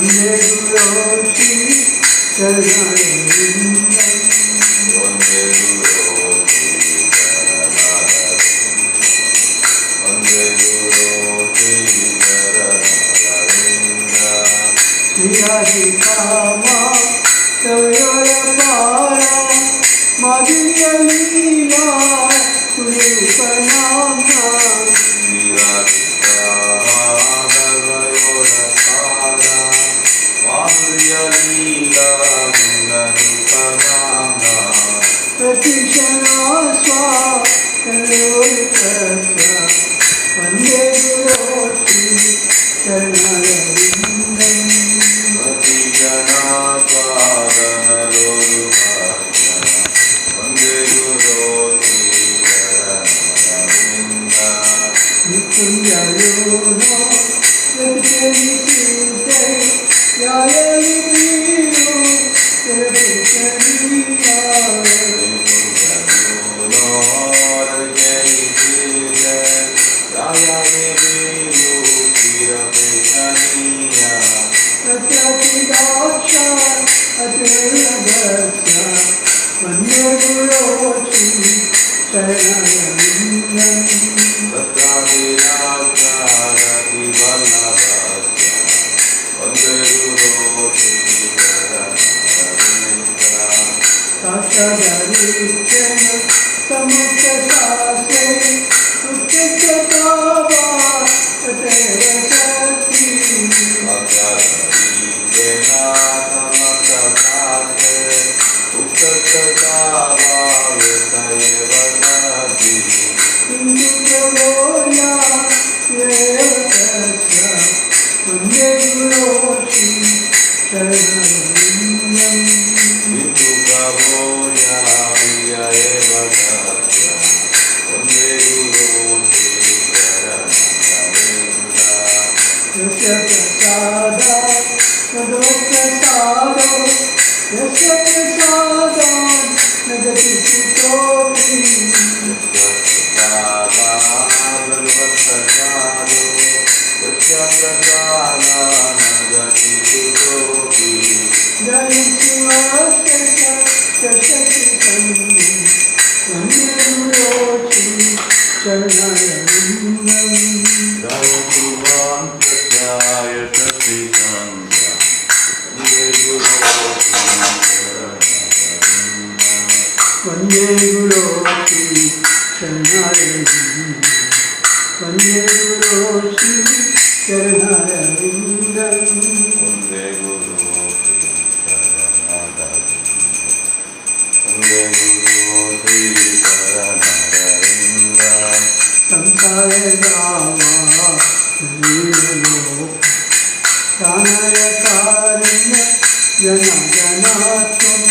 वंदे गुरो श्री चरणारविंदं वंदे गुरो श्री चरणारविंदं वंदे गुरो श्री चरणारविंदं श्रीराधिकामा तवयोरपारा माधुर्य लीला सुरूपनामा वंदे गुरो श्री चरणारविंदं वंदे गुरो श्री चरणारविंदं निकुंजयोनो यद्यनितीते यायलियो यद्यनिया वंदे गुरो श्री चरणारविंदं साक्षादरित्यं समुच्चतासे उच्चतावा ततेरसति वंदे गुरो श्री चरणारविंदं यस्य प्रसादा तदोप्रसादो यस्य प्रसादान् न गतिसितोऽपि वंदे गुरो श्री चरणारविंदं वंदे गुरो श्री चरणारविंदं वंदे गुरो श्री चरणारविंदं वंदे गुरो श्री चरणारविंदं वंदे गुरो श्री चरणारविंदं संसार गावा वीरलोक प्राणय कारुण्य जन जनात्मं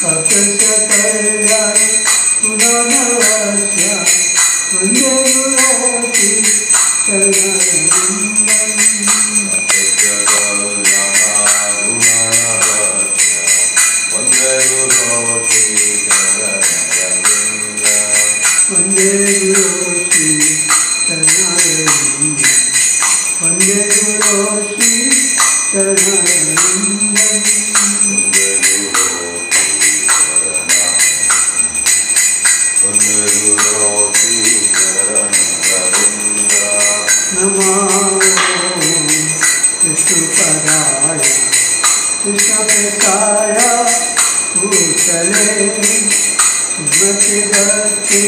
सत्य कल्याण पुनर्वस्य वंदे गुरो श्री चरणारविंदं वंदे गुरो श्री चरणारविंदं वंदे गुरो श्री चरणारविंदं नमो विष्णुपदाय कृष्णप्रसाय भूतले श्रीमति भक्ति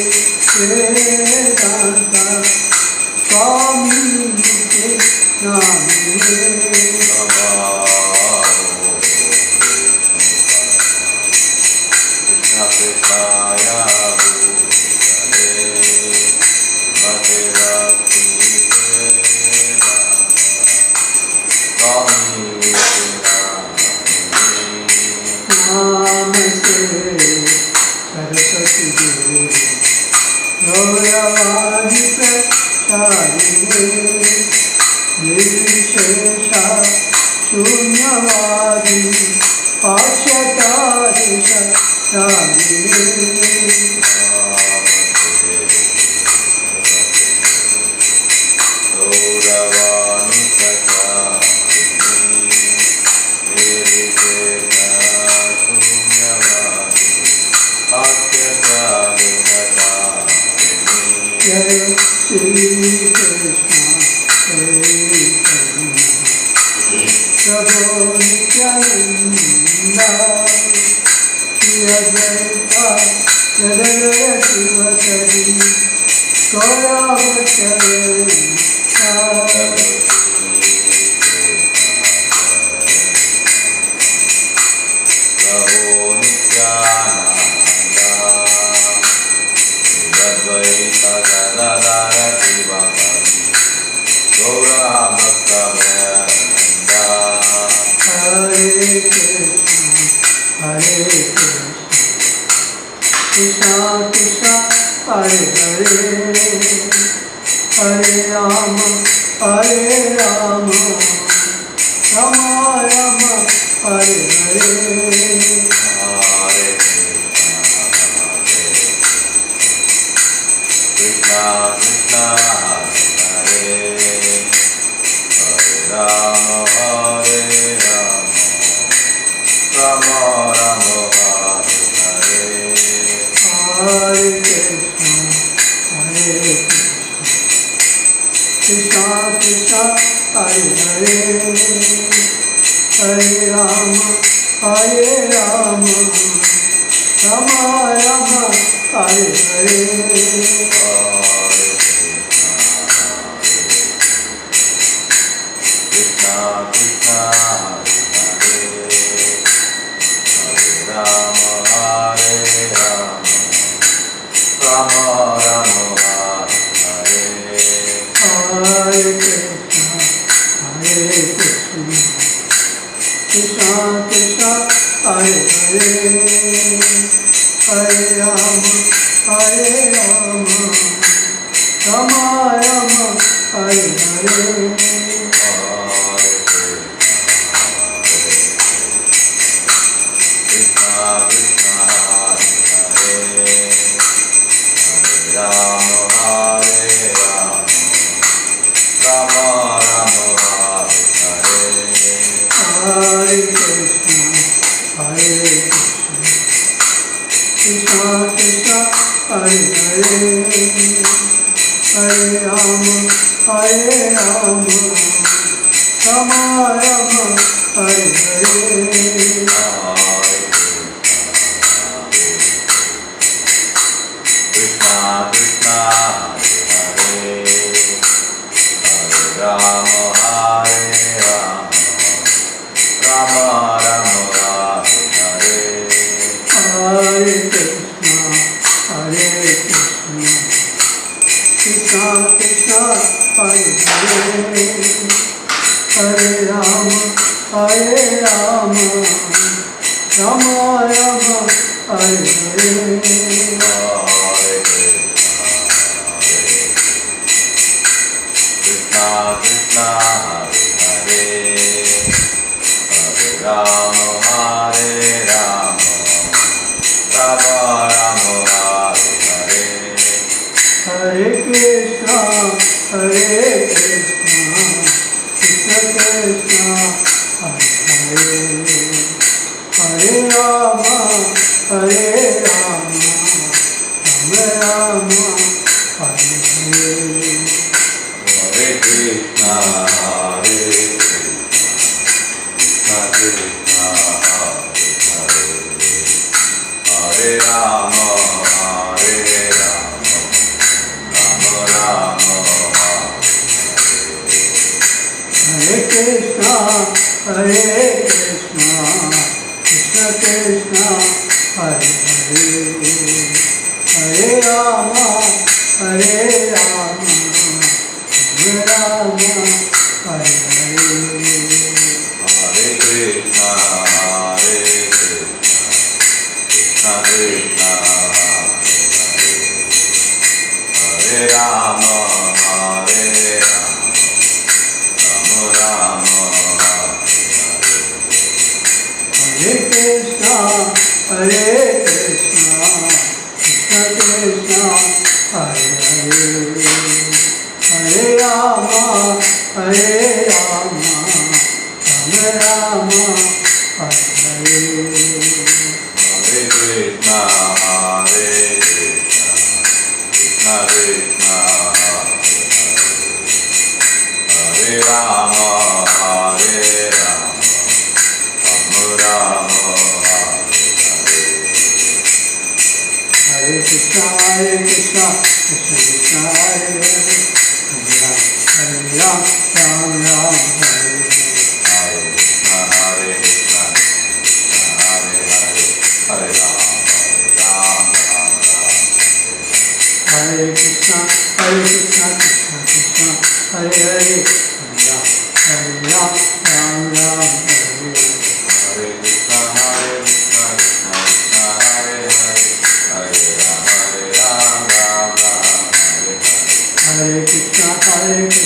वेदांत स्वामी नामिने सरस्वती देवी गौरवाणी प्रचारिणे निर्विशेषा शून्यवादी पाश्चात्य जय श्री कृष्ण चैतन्य प्रभु Nityanand Shri Advaita जगदय शिवसरि गौरवचरण Krishna Krishna Hare Hare Hare Rama Hare Rama Rama Rama Hare Hare Krishna Krishna Hare Hare Rama Hare Rama Rama Rama Hare Hare Krishna Krishna Krishna Hare Hare Hare Rama Hare Rama Rama Rama Hare Hare Krishna Krishna Hare Rama Hare Rama Rama Rama Hare Hare Krishna Krishna Krishna Hare Hare Hare Rama Hare Rama Rama Rama Hare Hare Krishna Krishna Hare Rama Hare Rama Rama Rama Hare Hare Krishna Krishna Krishna Hare Hare Hare Rama Hare Rama Rama Rama Hare Hare Krishna Krishna Hare Rama Hare Rama Rama Rama Hare Hare Krishna Krishna Krishna Hare Hare Hare Rama Hare Rama Rama Rama Hare Hare Krishna Krishna Hare Rama Hare Rama Rama Rama Hare Hare Krishna Krishna Krishna Hare Hare Hare Rama Hare Rama Rama Rama Hare Hare Hare Krishna Hare Krishna Krishna Hare Rama Hare Rama Rama Rama Hare Krishna Krishna Krishna Hare Hare Hare Rama Hare Rama Rama Rama Hare Hare Hare Krishna Hare Krishna Krishna Hare Rama Hare Rama Rama Hare Krishna Krishna Krishna Hare Hare Hare Rama Hare Rama Rama Rama Hare Hare Hare Krishna Krishna Krishna Krishna Hare Hare Hare Ram Ram Ram Hare Hare Hare Krishna Hare Krishna Hare Ram Ram Hare Krishna Krishna Krishna Hare Hare Hare Ram Ram Ram Hare Hare Hare Krishna Krishna Krishna Hare Hare Hare Ram Ram Hare Hare Hare Krishna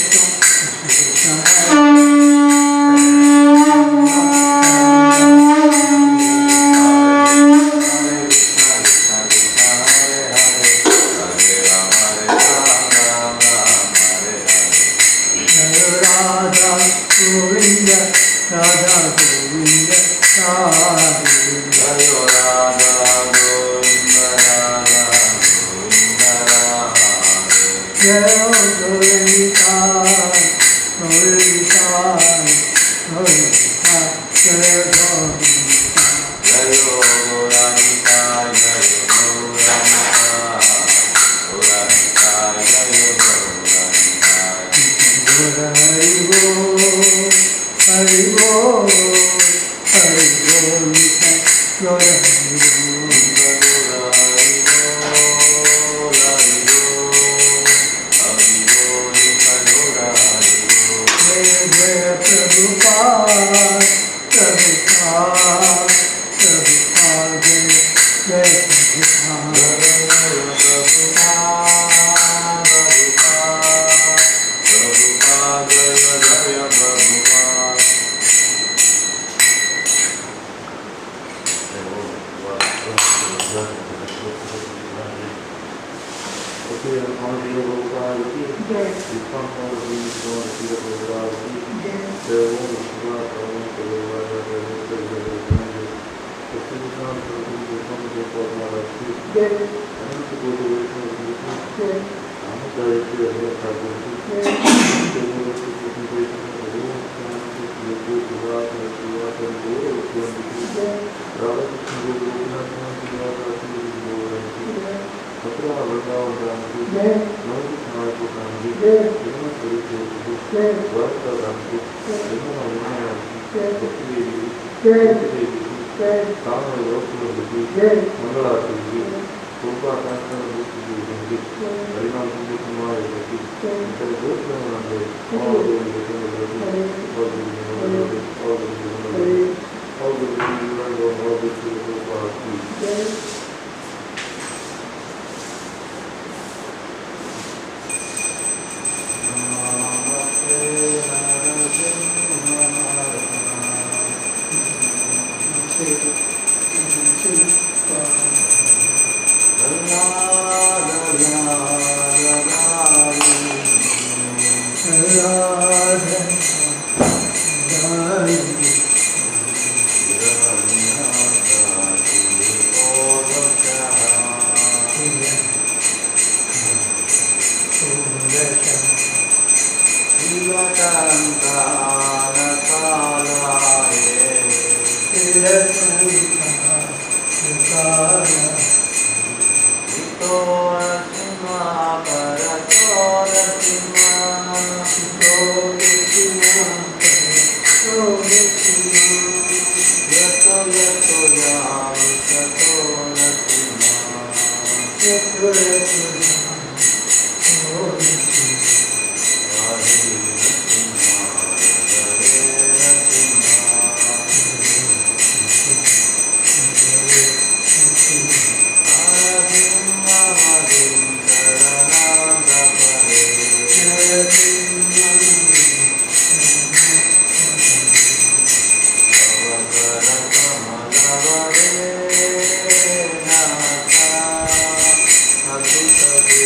Krishna Krishna Hare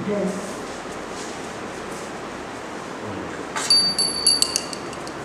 Yes.